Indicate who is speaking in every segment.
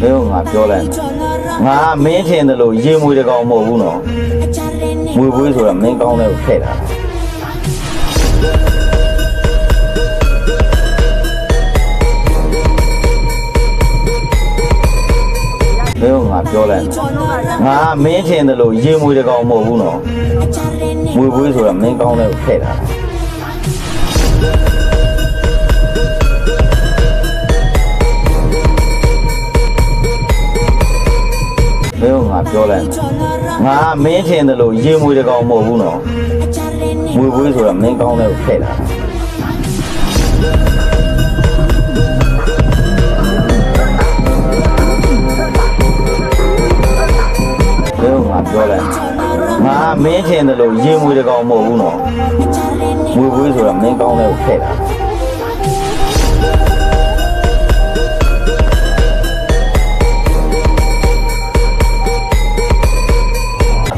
Speaker 1: ဘယ်ငါပြောလိုက်ငါမင်းထင်တယ်လို့ရေမွေတကောင်မဟုတ်ဘူးနော်မွေပွေးဆိုတာမင်းကောင်းတဲ့ကိုထည့်တာဘယ်ငါပြောလိုက်ငါမင်းထင်တယ်လို့ရေမွေတကောင်မဟုတ်ဘူးနော်မွေပွေးဆိုတာမင်းကောင်းတဲ့ကိုထည့်တာဘယ်ငါပြောလိုက်ငါမင်းထင်တယ်လို့ရေမွေတကောင်မဟုတ်ဘူးနော်မွေပွေးဆိုတာမင်းကောင်းတဲ့ကိုထည့်တာဘယ်ငါပြောလိုက်ငါမင်းထင်တယ်လို့ရေမွေတကောင်မဟုတ်ဘူးနော်မွေပွေးဆိုတာမင်းကောင်းတဲ့ကိုထည့်တာ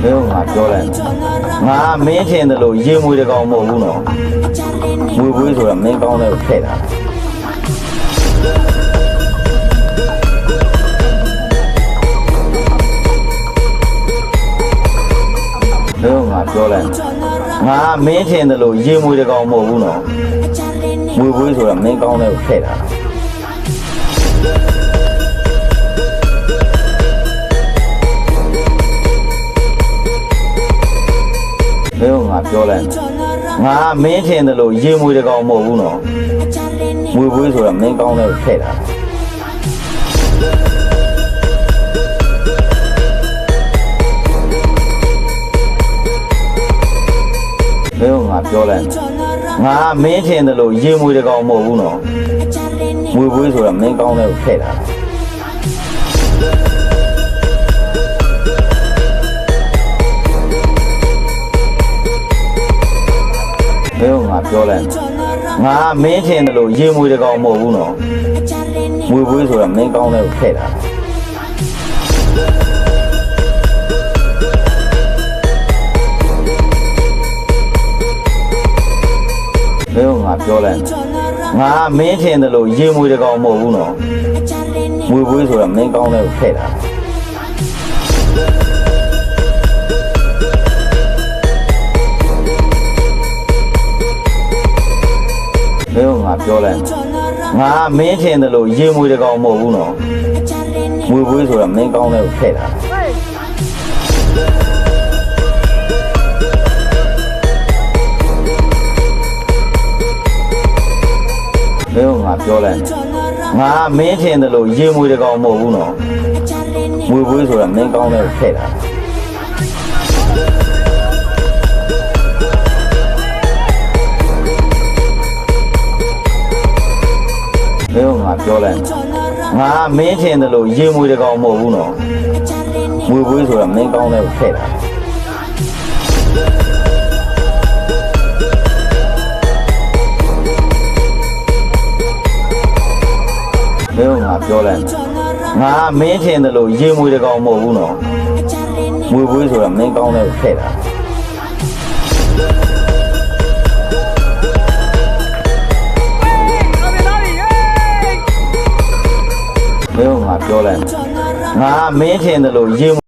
Speaker 1: ဘယ်ငါပြောလိုက်ငါမင်းထင်တယ်လို့ရေမွေတကောင်မဟုတ်ဘူးနော်မွေပွေးဆိုတာမင်းကောင်းတဲ့ကိုထည့်တာဘယ်ငါပြောလိုက်ငါမင်းထင်တယ်လို့ရေမွေတကောင်မဟုတ်ဘူးနော်မွေပွေးဆိုတာမင်းကောင်းတဲ့ကိုထည့်တာဘယ်ငါပြောလိုက်ငါမင်းထင်တယ်လို့ရေမွေတကောင်မဟုတ်ဘူးနော်မွေပွေးဆိုတာမင်းကောင်းတဲ့ကိုထည့်တာဘယ်ငါပြောလိုက်ငါမင်းထင်တယ်လို့ရေမွေတကောင်မဟုတ်ဘူးနော်မွေပွေးဆိုတာမင်းကောင်းတဲ့ကိုထည့်တာဘယ်ငါပြောလိုက်ငါမင်းထင်တယ်လို့ရေမွေတကောင်မဟုတ်ဘူးနော်မွေပွေးဆိုတာမင်းကောင်းတဲ့ကိုထည့်တာဘယ်ငါပြောလိုက်ငါမင်းထင်တယ်လို့ရေမွေတကောင်မဟုတ်ဘူးနော်မွေပွေးဆိုတာမင်းကောင်းတဲ့ကိုထည့်တာဘယ်ငါပြောလိုက်ငါမင်းထင်တယ်လို့ရေမွေတကောင်မဟုတ်ဘူးနော်မွေပွေးဆိုတာမင်းကောင်းတဲ့ကိုထည့်တာဘယ်ငါပြောလိုက်ငါမင်းထင်တယ်လို့ရေမွေတကောင်မဟုတ်ဘူးနော်မွေပွေးဆိုတာမင်းကောင်းတဲ့ကိုထည့်တာဘယ်ငါပြောလိုက်ငါမင်းထင်တယ်လို့ရေမွေတကောင်မဟုတ်ဘူးနော်မွေပွေးဆိုတာမင်းကောင်းတဲ့ကိုထည့်တာဘယ်ငါပြောလိုက်ငါမင်းထင်တယ်လို့ရေမွေတကောင်မဟုတ်ဘူးနော်မွေပွေးဆိုတာမင်းကောင်းတဲ့ကိုထည့်တာဘယ်ငါပြောလိုက်ငါမင်းထင်တယ်လို့ရေ